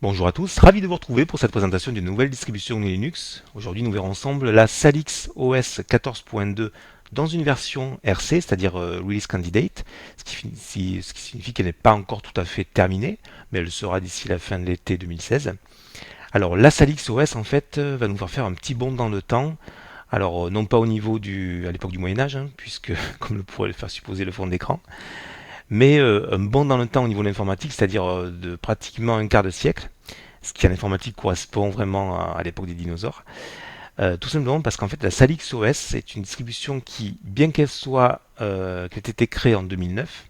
Bonjour à tous, ravi de vous retrouver pour cette présentation d'une nouvelle distribution Linux. Aujourd'hui, nous verrons ensemble la Salix OS 14.2 dans une version RC, c'est-à-dire Release Candidate, ce qui signifie qu'elle n'est pas encore tout à fait terminée, mais elle sera d'ici la fin de l'été 2016. Alors, la Salix OS, en fait, va nous faire un petit bond dans le temps. Alors, non pas au niveau à l'époque du Moyen-Âge, puisque, comme le pourrait le faire supposer le fond d'écran, mais un bond dans le temps au niveau de l'informatique, c'est-à-dire de pratiquement un quart de siècle, ce qui en informatique correspond vraiment à l'époque des dinosaures. Tout simplement parce qu'en fait la Salix OS est une distribution qui, bien qu'elle ait été créée en 2009,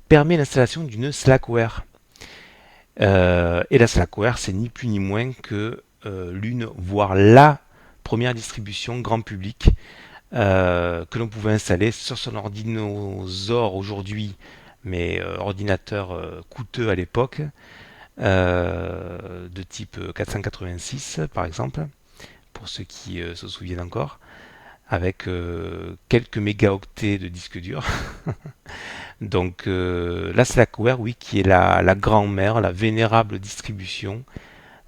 permet l'installation d'une Slackware. Et la Slackware, c'est ni plus ni moins que l'une, voire la première distribution grand public que l'on pouvait installer sur son ordinateur aujourd'hui, mais ordinateur coûteux à l'époque, de type 486 par exemple, pour ceux qui se souviennent encore, avec quelques mégaoctets de disque dur. Donc la Slackware, oui, qui est la grand-mère, la vénérable distribution,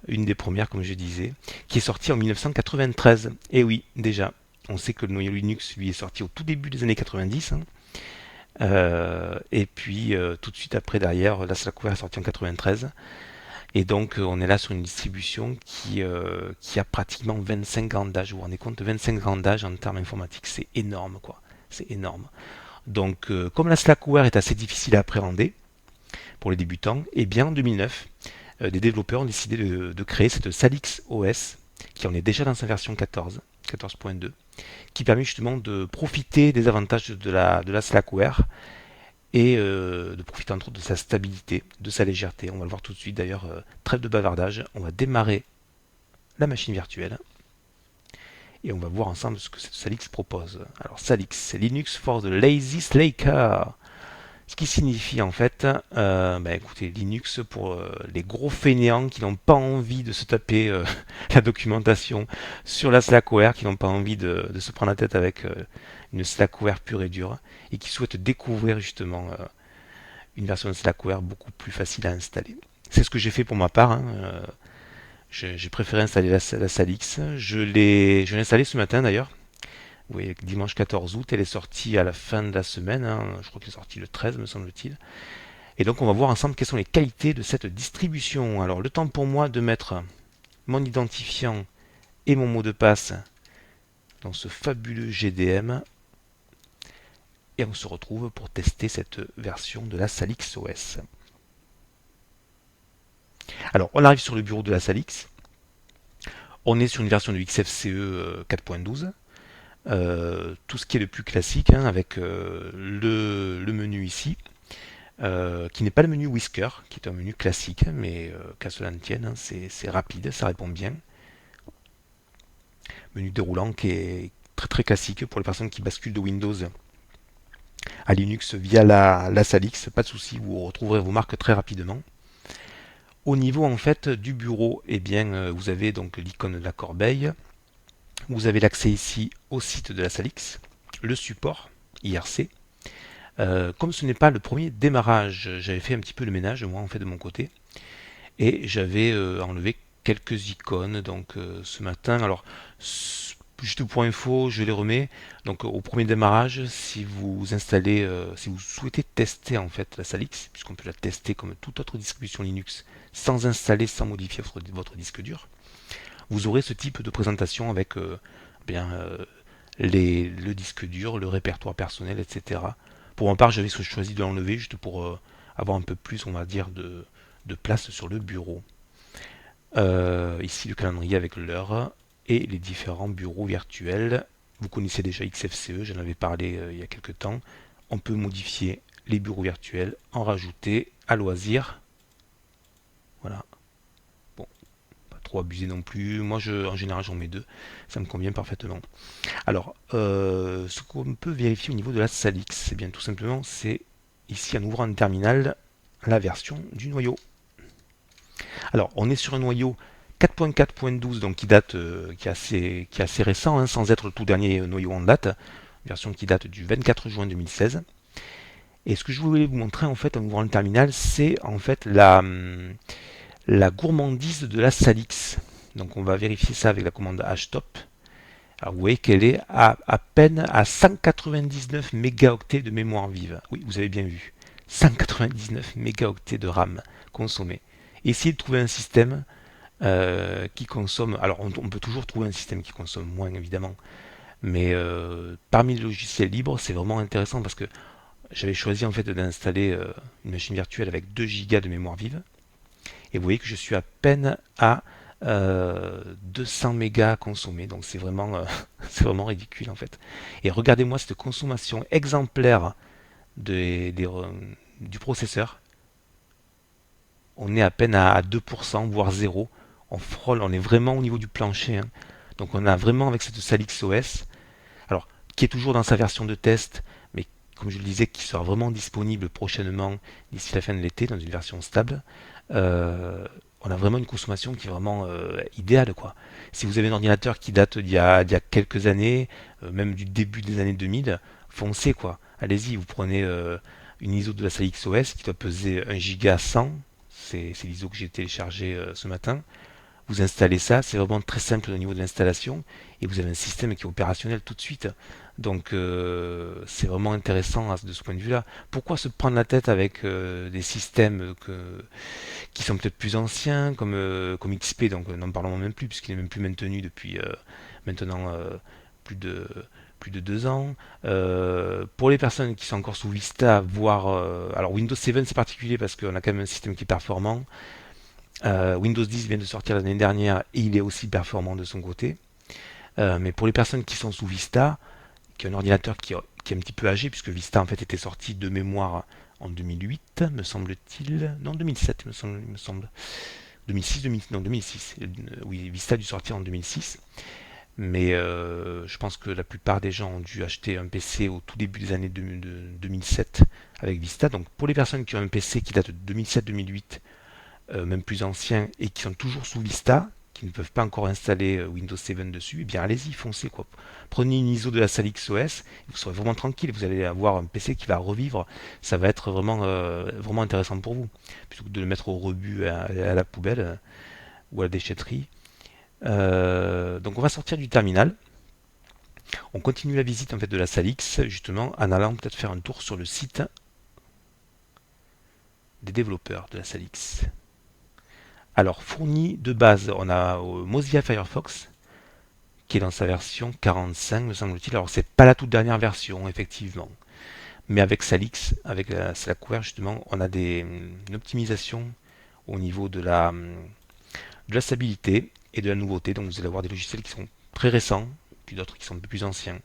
une des premières, comme je disais, qui est sortie en 1993. Et oui, déjà, on sait que le noyau Linux, lui, est sorti au tout début des années 90. Et puis, tout de suite après, derrière, la Slackware est sortie en 93. Et donc, on est là sur une distribution qui a pratiquement 25 ans d'âge. Vous vous rendez compte, 25 ans d'âge en termes informatiques, c'est énorme, quoi. C'est énorme. Donc, comme la Slackware est assez difficile à appréhender pour les débutants, et bien en 2009, des développeurs ont décidé de créer cette Salix OS, qui en est déjà dans sa version 14.2, qui permet justement de profiter des avantages de la Slackware et de profiter entre autres de sa stabilité, de sa légèreté. On va le voir tout de suite d'ailleurs, trêve de bavardage, on va démarrer la machine virtuelle et on va voir ensemble ce que cette Salix propose. Alors Salix, c'est Linux for the Lazy Slacker. Ce qui signifie en fait, écoutez, Linux pour les gros fainéants qui n'ont pas envie de se taper la documentation sur la Slackware, qui n'ont pas envie de se prendre la tête avec une Slackware pure et dure, et qui souhaitent découvrir justement une version de Slackware beaucoup plus facile à installer. C'est ce que j'ai fait pour ma part. J'ai préféré installer la Salix. Je l'ai installée ce matin d'ailleurs. Vous voyez, dimanche 14 août, elle est sortie à la fin de la semaine. Je crois qu'elle est sortie le 13, me semble-t-il. Et donc, on va voir ensemble quelles sont les qualités de cette distribution. Alors, le temps pour moi de mettre mon identifiant et mon mot de passe dans ce fabuleux GDM. Et on se retrouve pour tester cette version de la Salix OS. Alors, on arrive sur le bureau de la Salix. On est sur une version de XFCE 4.12. Tout ce qui est le plus classique, avec le menu ici, qui n'est pas le menu Whisker, qui est un menu classique, mais qu'à cela ne tienne, c'est rapide, ça répond bien. Menu déroulant qui est très très classique pour les personnes qui basculent de Windows à Linux via la Salix, pas de souci, vous retrouverez vos marques très rapidement. Au niveau en fait du bureau, eh bien, vous avez donc l'icône de la corbeille, vous avez l'accès ici au site de la Salix, le support IRC. Comme ce n'est pas le premier démarrage, j'avais fait un petit peu le ménage moi en fait de mon côté et j'avais enlevé quelques icônes donc ce matin. Alors juste pour info, je les remets. Donc au premier démarrage, si vous installez, si vous souhaitez tester en fait la Salix, puisqu'on peut la tester comme toute autre distribution Linux sans installer, sans modifier votre disque dur, vous aurez ce type de présentation avec bien le disque dur, le répertoire personnel, etc. Pour ma part, j'avais choisi de l'enlever juste pour avoir un peu plus, on va dire, de place sur le bureau. Ici, le calendrier avec l'heure et les différents bureaux virtuels. Vous connaissez déjà XFCE, j'en avais parlé il y a quelques temps. On peut modifier les bureaux virtuels, en rajouter à loisir. Voilà. Bon, pas trop abusé non plus. Moi, en général, j'en mets deux. Ça me convient parfaitement. Alors, ce qu'on peut vérifier au niveau de la Salix, c'est bien tout simplement, c'est ici en ouvrant un terminal, la version du noyau. Alors, on est sur un noyau 4.4.12, donc qui date, qui est assez récent, sans être le tout dernier noyau en date, version qui date du 24 juin 2016. Et ce que je voulais vous montrer en fait en ouvrant le terminal, c'est en fait la gourmandise de la Salix. Donc on va vérifier ça avec la commande htop. Alors vous voyez qu'elle est à peine à 199 mégaoctets de mémoire vive. Oui, vous avez bien vu. 199 mégaoctets de RAM consommés. Essayez de trouver un système qui consomme. Alors on peut toujours trouver un système qui consomme moins évidemment. Mais parmi les logiciels libres, c'est vraiment intéressant parce que j'avais choisi en fait d'installer une machine virtuelle avec 2 Go de mémoire vive. Et vous voyez que je suis à peine à 200 mégas consommés. Donc c'est vraiment, c'est vraiment ridicule en fait. Et regardez-moi cette consommation exemplaire du processeur. On est à peine à 2%, voire 0. On frôle, on est vraiment au niveau du plancher, hein. Donc on a vraiment avec cette Salix OS, alors qui est toujours dans sa version de test, mais comme je le disais, qui sera vraiment disponible prochainement d'ici la fin de l'été dans une version stable. euh, on a vraiment une consommation qui est vraiment idéale, quoi. Si vous avez un ordinateur qui date d'il y a quelques années, même du début des années 2000, foncez, quoi. Allez-y, vous prenez une ISO de la Salix OS qui doit peser 1 giga 100, c'est l'ISO que j'ai téléchargé ce matin. Vous installez ça, c'est vraiment très simple au niveau de l'installation et vous avez un système qui est opérationnel tout de suite. Donc c'est vraiment intéressant de ce point de vue-là. Pourquoi se prendre la tête avec des systèmes qui sont peut-être plus anciens comme XP, donc n'en parlons même plus puisqu'il n'est même plus maintenu depuis maintenant plus de 2 ans. Pour les personnes qui sont encore sous Vista, voire alors Windows 7 c'est particulier parce qu'on a quand même un système qui est performant. Windows 10 vient de sortir l'année dernière et il est aussi performant de son côté. Mais pour les personnes qui sont sous Vista, qui ont un ordinateur qui est un petit peu âgé, puisque Vista en fait était sorti de mémoire en 2008, me semble-t-il. Non, 2007, il me semble. 2006, non, 2006. Oui, Vista a dû sortir en 2006. Mais je pense que la plupart des gens ont dû acheter un PC au tout début des années 2007 avec Vista. Donc pour les personnes qui ont un PC qui date de 2007-2008, même plus anciens, et qui sont toujours sous Vista, qui ne peuvent pas encore installer Windows 7 dessus, eh bien allez-y, foncez, quoi. Prenez une ISO de la Salix OS, vous serez vraiment tranquille, vous allez avoir un PC qui va revivre, ça va être vraiment, vraiment intéressant pour vous, plutôt que de le mettre au rebut à la poubelle ou à la déchetterie. Donc on va sortir du terminal, on continue la visite en fait de la Salix, justement en allant peut-être faire un tour sur le site des développeurs de la Salix. Alors, fourni de base, on a Mozilla Firefox, qui est dans sa version 45, me semble-t-il. Alors, c'est pas la toute dernière version, effectivement. Mais avec Salix, avec la Slackware, justement, on a une optimisation au niveau de la stabilité et de la nouveauté. Donc, vous allez avoir des logiciels qui sont très récents, puis d'autres qui sont un peu plus anciens.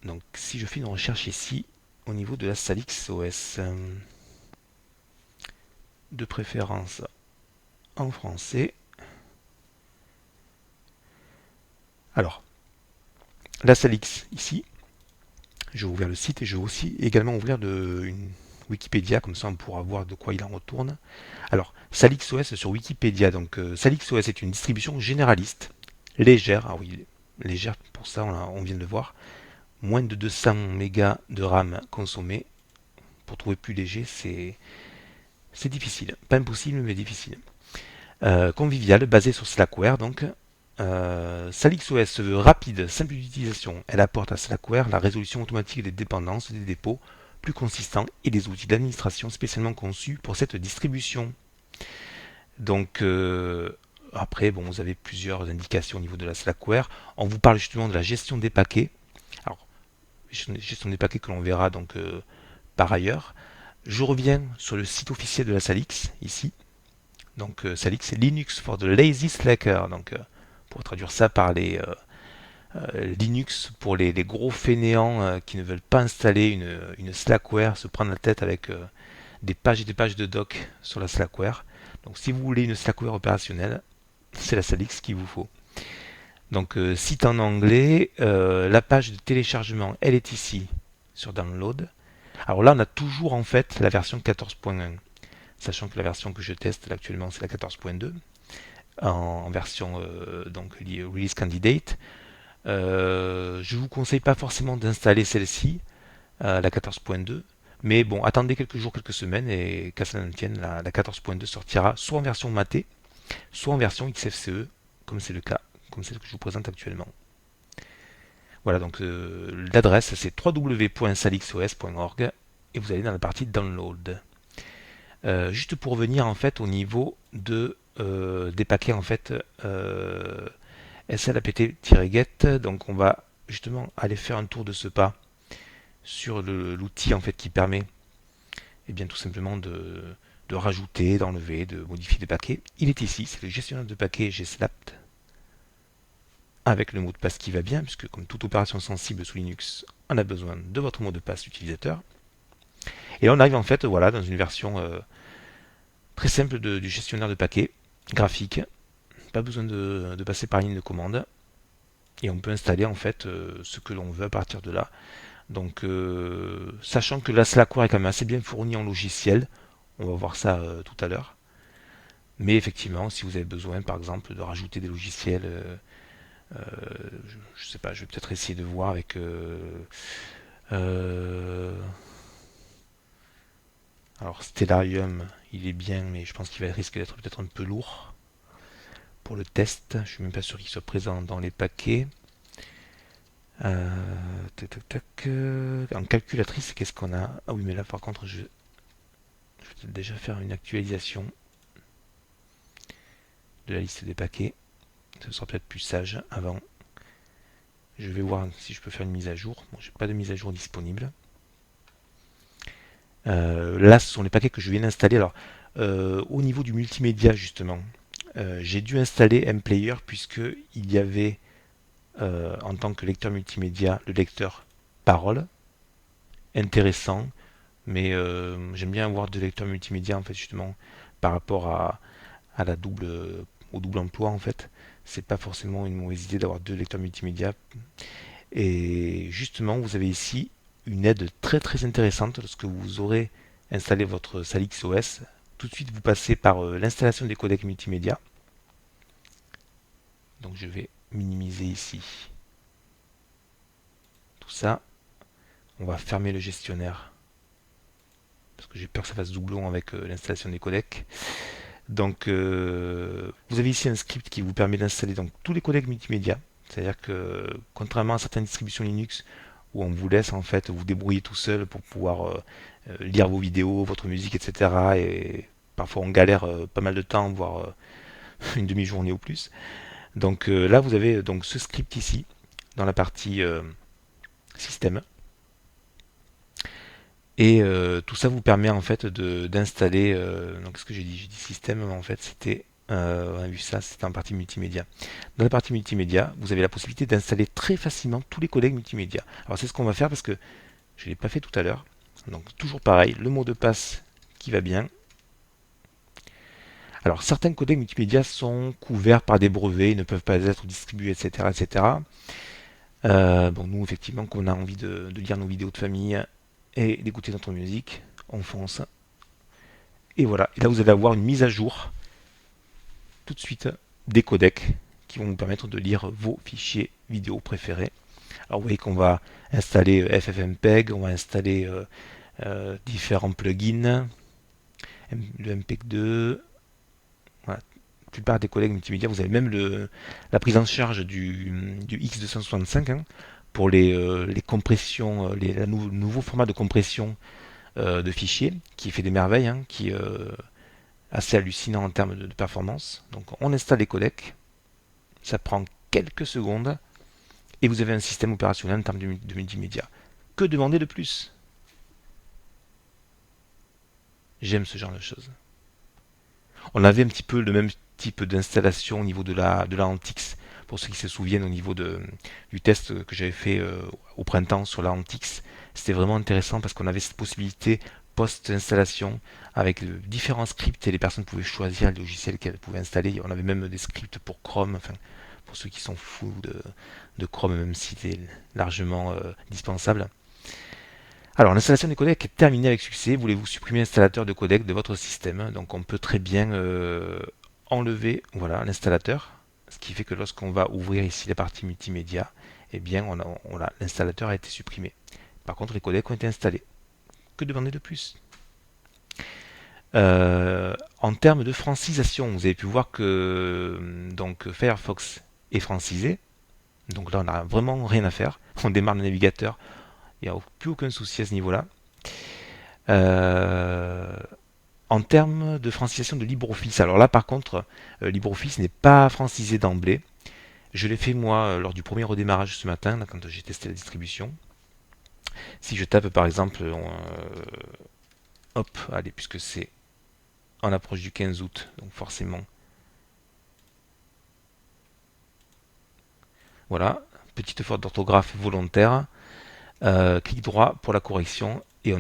Donc, si je fais une recherche ici, au niveau de la Salix OS, de préférence en français. Alors, la Salix ici, je vais ouvrir le site et je vais aussi également ouvrir une Wikipédia, comme ça on pourra voir de quoi il en retourne. Alors, SalixOS sur Wikipédia. Donc, SalixOS est une distribution généraliste, légère. Ah oui, légère pour ça, on vient de le voir. Moins de 200 mégas de RAM consommés. Pour trouver plus léger, c'est difficile. Pas impossible, mais difficile. Convivial, basé sur Slackware, donc. SalixOS se veut rapide, simple d'utilisation. Elle apporte à Slackware la résolution automatique des dépendances, des dépôts plus consistants et des outils d'administration spécialement conçus pour cette distribution. Donc après, bon, vous avez plusieurs indications au niveau de la Slackware. On vous parle justement de la gestion des paquets. Alors, gestion des paquets que l'on verra donc par ailleurs. Je reviens sur le site officiel de la Salix, ici. Donc Salix, c'est Linux for the Lazy Slacker. Donc pour traduire ça par les Linux pour les gros fainéants qui ne veulent pas installer une Slackware, se prendre la tête avec des pages et des pages de doc sur la Slackware. Donc si vous voulez une Slackware opérationnelle, c'est la Salix qu'il vous faut. Donc site en anglais, la page de téléchargement, elle est ici sur Download. Alors là, on a toujours en fait la version 14.1, sachant que la version que je teste actuellement, c'est la 14.2 en version donc Release Candidate. Je vous conseille pas forcément d'installer celle-ci, la 14.2, Mais bon, attendez quelques jours, quelques semaines, et qu'à ça ne tienne, la 14.2 sortira soit en version matée, soit en version XFCE, comme c'est le cas, comme celle que je vous présente actuellement. Voilà, donc l'adresse c'est www.salixos.org et vous allez dans la partie Download. Juste pour revenir en fait au niveau des paquets en fait slapt-get, donc on va justement aller faire un tour de ce pas sur l'outil en fait qui permet bien tout simplement de rajouter, d'enlever, de modifier des paquets. Il est ici, c'est le gestionnaire de paquets gslapt avec le mot de passe qui va bien, puisque comme toute opération sensible sous Linux, on a besoin de votre mot de passe utilisateur. Et là on arrive en fait voilà, dans une version très simple du gestionnaire de paquets graphique. Pas besoin de passer par ligne de commande. Et on peut installer en fait ce que l'on veut à partir de là. Donc sachant que la Slackware est quand même assez bien fournie en logiciel, on va voir ça tout à l'heure. Mais effectivement, si vous avez besoin par exemple de rajouter des logiciels, je sais pas, je vais peut-être essayer de voir avec euh, alors Stellarium, il est bien, mais je pense qu'il va risque d'être peut-être un peu lourd pour le test. Je suis même pas sûr qu'il soit présent dans les paquets. Tac, tac, tac, en calculatrice, qu'est-ce qu'on a? Ah oui, mais là par contre, je vais peut-être déjà faire une actualisation de la liste des paquets. Ce sera peut-être plus sage avant. Je vais voir si je peux faire une mise à jour. Bon, j'ai pas de mise à jour disponible. Là, ce sont les paquets que je viens d'installer. Alors, au niveau du multimédia, justement, j'ai dû installer MPlayer puisque il y avait en tant que lecteur multimédia le lecteur parole intéressant, mais j'aime bien avoir deux lecteurs multimédia en fait justement par rapport à au double emploi en fait. C'est pas forcément une mauvaise idée d'avoir deux lecteurs multimédia. Et justement, vous avez ici une aide très très intéressante lorsque vous aurez installé votre Salix OS. Tout de suite, vous passez par l'installation des codecs multimédia. Donc je vais minimiser ici tout ça. On va fermer le gestionnaire parce que j'ai peur que ça fasse doublon avec l'installation des codecs. Donc vous avez ici un script qui vous permet d'installer donc tous les codecs multimédia. C'est-à-dire que contrairement à certaines distributions Linux où on vous laisse en fait vous débrouiller tout seul pour pouvoir lire vos vidéos, votre musique, etc. Et parfois on galère pas mal de temps, voire une demi-journée ou plus. Donc là vous avez donc ce script ici dans la partie système. Et tout ça vous permet en fait d'installer. Donc ce que j'ai dit? J'ai dit système, mais en fait c'était. On a vu ça, c'était en partie multimédia. Dans la partie multimédia, vous avez la possibilité d'installer très facilement tous les codecs multimédia. Alors c'est ce qu'on va faire parce que je ne l'ai pas fait tout à l'heure. Donc toujours pareil, le mot de passe qui va bien. Alors certains codecs multimédia sont couverts par des brevets, ils ne peuvent pas être distribués, etc. etc. Bon, nous effectivement, qu'on a envie de lire nos vidéos de famille et d'écouter notre musique, on fonce. Et voilà, et là vous allez avoir une mise à jour tout de suite des codecs qui vont vous permettre de lire vos fichiers vidéo préférés. Alors vous voyez qu'on va installer FFmpeg, on va installer différents plugins, le MPEG-2, voilà. La plupart des codecs multimédia, vous avez même la prise en charge du X265 hein, pour les compressions, nouveau format de compression de fichiers qui fait des merveilles, hein, qui est assez hallucinant en termes de performance. Donc on installe les codecs, ça prend quelques secondes et vous avez un système opérationnel en termes de multimédia. Que demander de plus? J'aime ce genre de choses. On avait un petit peu le même type d'installation au niveau de la Antix, pour ceux qui se souviennent au niveau du test que j'avais fait au printemps sur la Antix. C'était vraiment intéressant parce qu'on avait cette possibilité post-installation avec différents scripts et les personnes pouvaient choisir les logiciels qu'elles pouvaient installer. On avait même des scripts pour Chrome, enfin pour ceux qui sont fous de Chrome, même si c'est largement dispensable. Alors, l'installation des codecs est terminée avec succès. Voulez-vous supprimer l'installateur de codec de votre système? Donc, on peut très bien enlever voilà, l'installateur. Ce qui fait que lorsqu'on va ouvrir ici la partie multimédia, eh bien, l'installateur a été supprimé. Par contre, les codecs ont été installés. Que demander de plus? En termes de francisation, vous avez pu voir que donc Firefox est francisé. Donc là, on n'a vraiment rien à faire. On démarre le navigateur, il n'y a plus aucun souci à ce niveau-là. Euh, En termes de francisation de LibreOffice, alors là par contre, LibreOffice n'est pas francisé d'emblée. Je l'ai fait moi lors du premier redémarrage ce matin, là, quand j'ai testé la distribution. Si je tape par exemple, hop, allez, puisque c'est en approche du 15 août, donc forcément, voilà, petite faute d'orthographe volontaire, clic droit pour la correction, et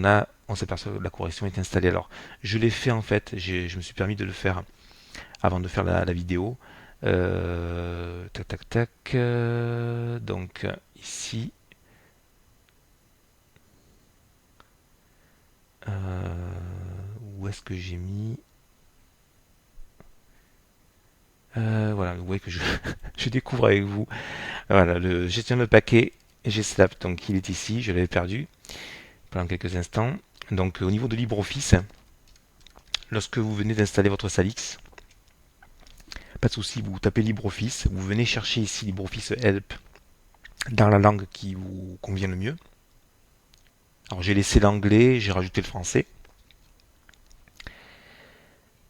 on s'aperçoit que la correction est installée. Alors, je l'ai fait en fait, je me suis permis de le faire avant de faire la vidéo. Tac tac tac. Donc ici, où est-ce que j'ai mis voilà, vous voyez que je, je découvre avec vous. Voilà, le gestionnaire de paquet GSlap, donc il est ici, je l'avais perdu pendant quelques instants. Donc au niveau de LibreOffice, lorsque vous venez d'installer votre Salix, pas de souci, vous tapez LibreOffice, vous venez chercher ici LibreOffice Help dans la langue qui vous convient le mieux. Alors j'ai laissé l'anglais, j'ai rajouté le français.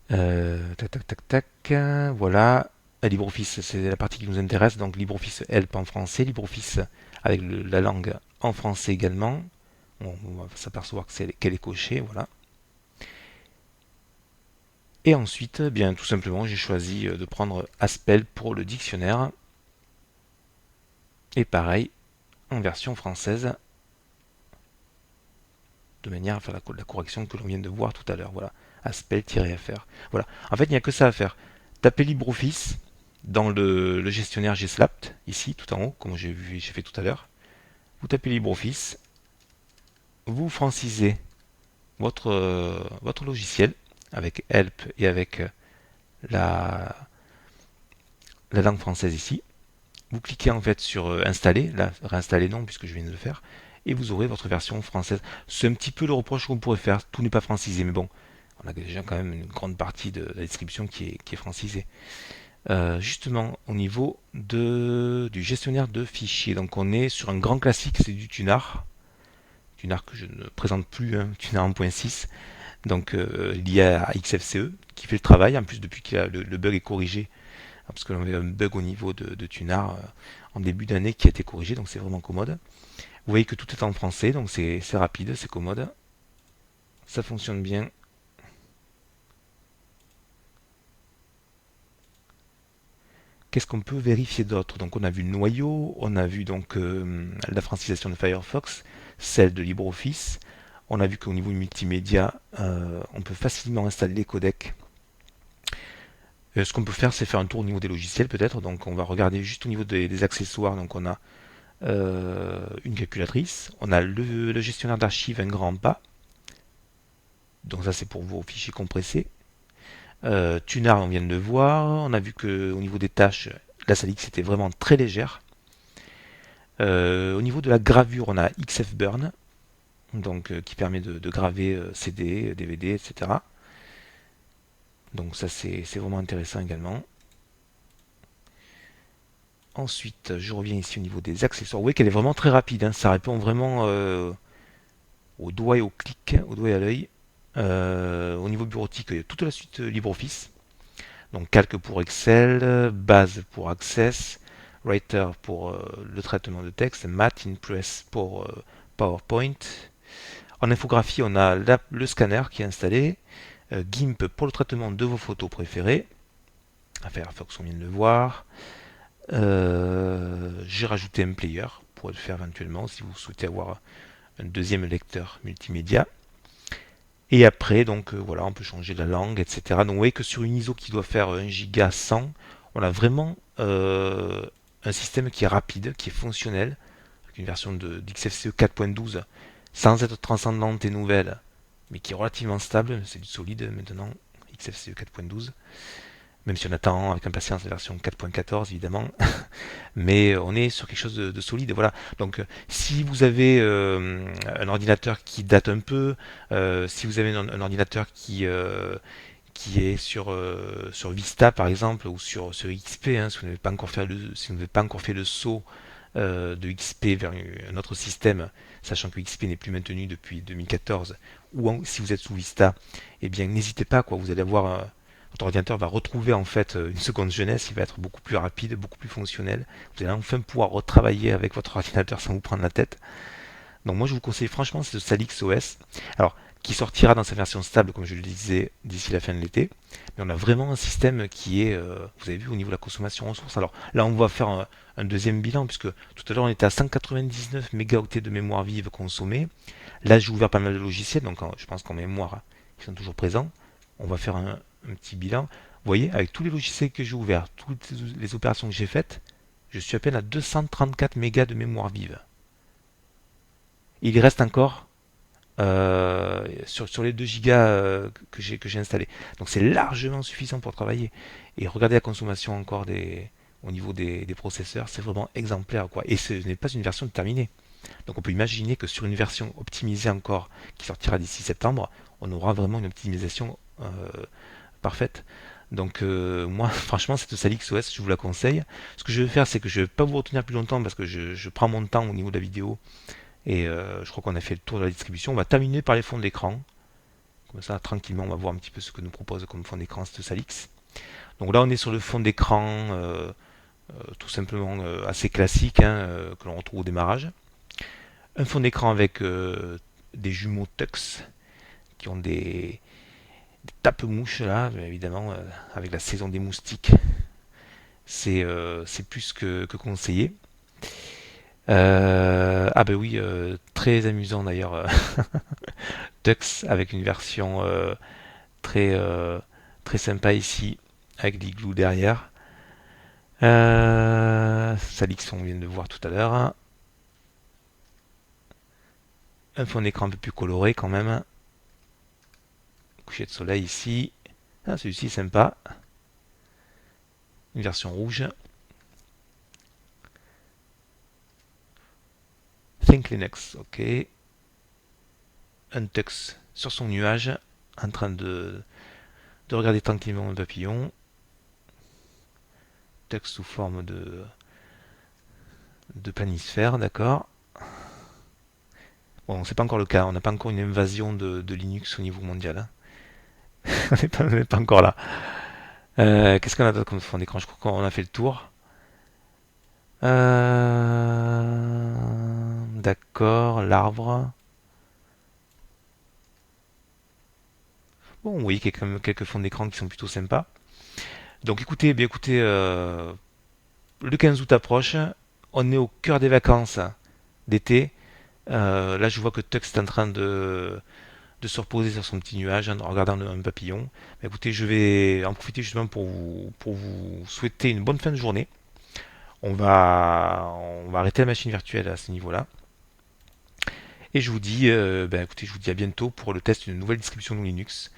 Tac tac tac tac, voilà. LibreOffice, c'est la partie qui nous intéresse, donc LibreOffice Help en français, LibreOffice avec la langue en français également. On va s'apercevoir qu'elle est cochée, voilà. Et ensuite, eh bien tout simplement, j'ai choisi de prendre Aspel pour le dictionnaire. Et pareil, en version française, de manière à faire la correction que l'on vient de voir tout à l'heure. Voilà, Aspel-fr. Voilà. En fait, il n'y a que ça à faire. Tapez LibreOffice dans le gestionnaire GSlap, ici, tout en haut, comme j'ai fait tout à l'heure. Vous tapez LibreOffice, vous francisez votre logiciel avec Help et avec la, la langue française ici. Vous cliquez en fait sur installer, là réinstaller non puisque je viens de le faire, et vous aurez votre version française. C'est un petit peu le reproche qu'on pourrait faire, tout n'est pas francisé, mais bon, on a déjà quand même une grande partie de la distribution qui est francisée. Justement au niveau du gestionnaire de fichiers, donc on est sur un grand classique, c'est du Tunar. Tunar que je ne présente plus, hein, Tunar 1.6, donc lié à XFCE, qui fait le travail, en plus depuis que le bug est corrigé, parce que l'on avait un bug au niveau de Tunar en début d'année qui a été corrigé, donc c'est vraiment commode. Vous voyez que tout est en français, donc c'est rapide, c'est commode, ça fonctionne bien. Qu'est-ce qu'on peut vérifier d'autre? Donc on a vu le noyau, on a vu donc la francisation de Firefox, celle de LibreOffice. On a vu qu'au niveau multimédia, on peut facilement installer les codecs. Ce qu'on peut faire, c'est faire un tour au niveau des logiciels peut-être. Donc on va regarder juste au niveau des accessoires. Donc on a une calculatrice, on a le gestionnaire d'archives un grand pas. Donc ça c'est pour vos fichiers compressés. Tunar, on vient de le voir. On a vu qu'au niveau des tâches, la Salix était vraiment très légère. Au niveau de la gravure, on a XFburn, donc qui permet de graver CD, DVD, etc. Donc ça c'est vraiment intéressant également. Ensuite, je reviens ici au niveau des accessoires. Vous voyez qu'elle est vraiment très rapide, hein. Ça répond vraiment au doigt et au clic, au doigt et à l'œil. Au niveau bureautique, il y a toute la suite LibreOffice. Donc calque pour Excel, base pour Access, Writer pour le traitement de texte, Math, Impress pour PowerPoint. En infographie, on a le scanner qui est installé, GIMP pour le traitement de vos photos préférées. Firefox, on vient de le voir. J'ai rajouté un player pour le faire éventuellement si vous souhaitez avoir un deuxième lecteur multimédia. Et après, donc voilà, on peut changer la langue, etc. Donc vous voyez que sur une ISO qui doit faire 1 giga 100, on a vraiment un système qui est rapide, qui est fonctionnel, avec une version d'XFCE 4.12 sans être transcendante et nouvelle, mais qui est relativement stable, c'est du solide maintenant, XFCE 4.12. même si on attend avec impatience la version 4.14 évidemment, mais on est sur quelque chose de solide. Voilà. Donc, si vous avez un ordinateur qui date un peu, si vous avez un ordinateur qui est sur Vista par exemple ou sur XP, hein, si vous n'avez pas encore fait si vous n'avez pas encore fait le saut de XP vers un autre système, sachant que XP n'est plus maintenu depuis 2014, ou si vous êtes sous Vista, eh bien n'hésitez pas, quoi, vous allez avoir votre ordinateur va retrouver en fait une seconde jeunesse, il va être beaucoup plus rapide, beaucoup plus fonctionnel. Vous allez enfin pouvoir retravailler avec votre ordinateur sans vous prendre la tête. Donc moi je vous conseille franchement ce Salix OS. Alors qui sortira dans sa version stable comme je le disais d'ici la fin de l'été. Mais on a vraiment un système qui est, vous avez vu au niveau de la consommation ressources. Alors là on va faire un deuxième bilan puisque tout à l'heure on était à 199 mégaoctets de mémoire vive consommée. Là j'ai ouvert pas mal de logiciels donc je pense qu'en mémoire ils sont toujours présents. On va faire un petit bilan. Vous voyez avec tous les logiciels que j'ai ouverts, toutes les opérations que j'ai faites, je suis à peine à 234 mégas de mémoire vive. Il reste encore sur les 2 gigas que j'ai installés. Donc c'est largement suffisant pour travailler. Et regardez la consommation encore au niveau des processeurs, c'est vraiment exemplaire, quoi. Et ce n'est pas une version terminée. Donc on peut imaginer que sur une version optimisée encore qui sortira d'ici septembre, on aura vraiment une optimisation parfaite. Donc moi franchement cette Salix OS je vous la conseille. Ce que je vais faire c'est que je ne vais pas vous retenir plus longtemps parce que je prends mon temps au niveau de la vidéo et je crois qu'on a fait le tour de la distribution. On va terminer par les fonds d'écran. Comme ça, tranquillement, on va voir un petit peu ce que nous propose comme fond d'écran cette Salix. Donc là, on est sur le fond d'écran tout simplement assez classique hein, que l'on retrouve au démarrage. Un fond d'écran avec des jumeaux Tux qui ont des tape-mouches là, évidemment, avec la saison des moustiques. C'est plus que conseillé. Ah ben oui, très amusant d'ailleurs. Tux avec une version très, très sympa ici, avec l'igloo derrière. Salix, on vient de voir tout à l'heure. Un fond d'écran un peu plus coloré quand même. Coucher de soleil ici. Ah, celui-ci est sympa. Une version rouge. Think Linux, ok. Un Tux sur son nuage, en train de regarder tranquillement un papillon. Tux sous forme de planisphère, d'accord. Bon, c'est pas encore le cas, on n'a pas encore une invasion de Linux au niveau mondial. Hein. On n'est pas encore là. Qu'est-ce qu'on a d'autre comme fond d'écran? Je crois qu'on a fait le tour. D'accord, l'arbre. Bon, oui, il y a quand même quelques fonds d'écran qui sont plutôt sympas. Donc écoutez, eh bien écoutez, le 15 août approche, on est au cœur des vacances d'été. Là, je vois que Tux est en train de se reposer sur son petit nuage en regardant un papillon. Bah, écoutez, je vais en profiter justement pour vous souhaiter une bonne fin de journée. On va arrêter la machine virtuelle à ce niveau-là. Et je vous dis, écoutez, je vous dis à bientôt pour le test d'une nouvelle distribution de Linux,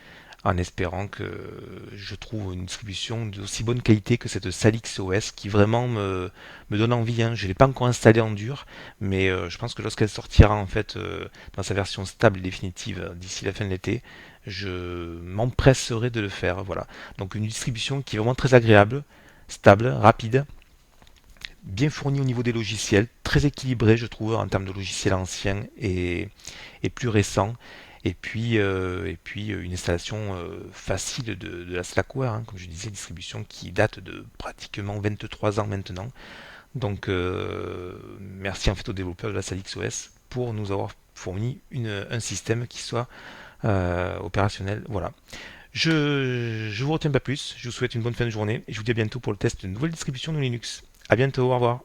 en espérant que je trouve une distribution d'aussi bonne qualité que cette Salix OS qui vraiment me donne envie. Hein. Je ne l'ai pas encore installée en dur, mais je pense que lorsqu'elle sortira en fait dans sa version stable et définitive d'ici la fin de l'été, je m'empresserai de le faire. Voilà. Donc une distribution qui est vraiment très agréable, stable, rapide, bien fourni au niveau des logiciels, très équilibré je trouve en termes de logiciels anciens et plus récents. Et puis une installation facile de la Slackware, hein, comme je disais, distribution qui date de pratiquement 23 ans maintenant. Donc merci en fait aux développeurs de la Salix OS pour nous avoir fourni un système qui soit opérationnel. Voilà. Je vous retiens pas plus, je vous souhaite une bonne fin de journée et je vous dis à bientôt pour le test de nouvelle distribution de Linux. À bientôt, au revoir.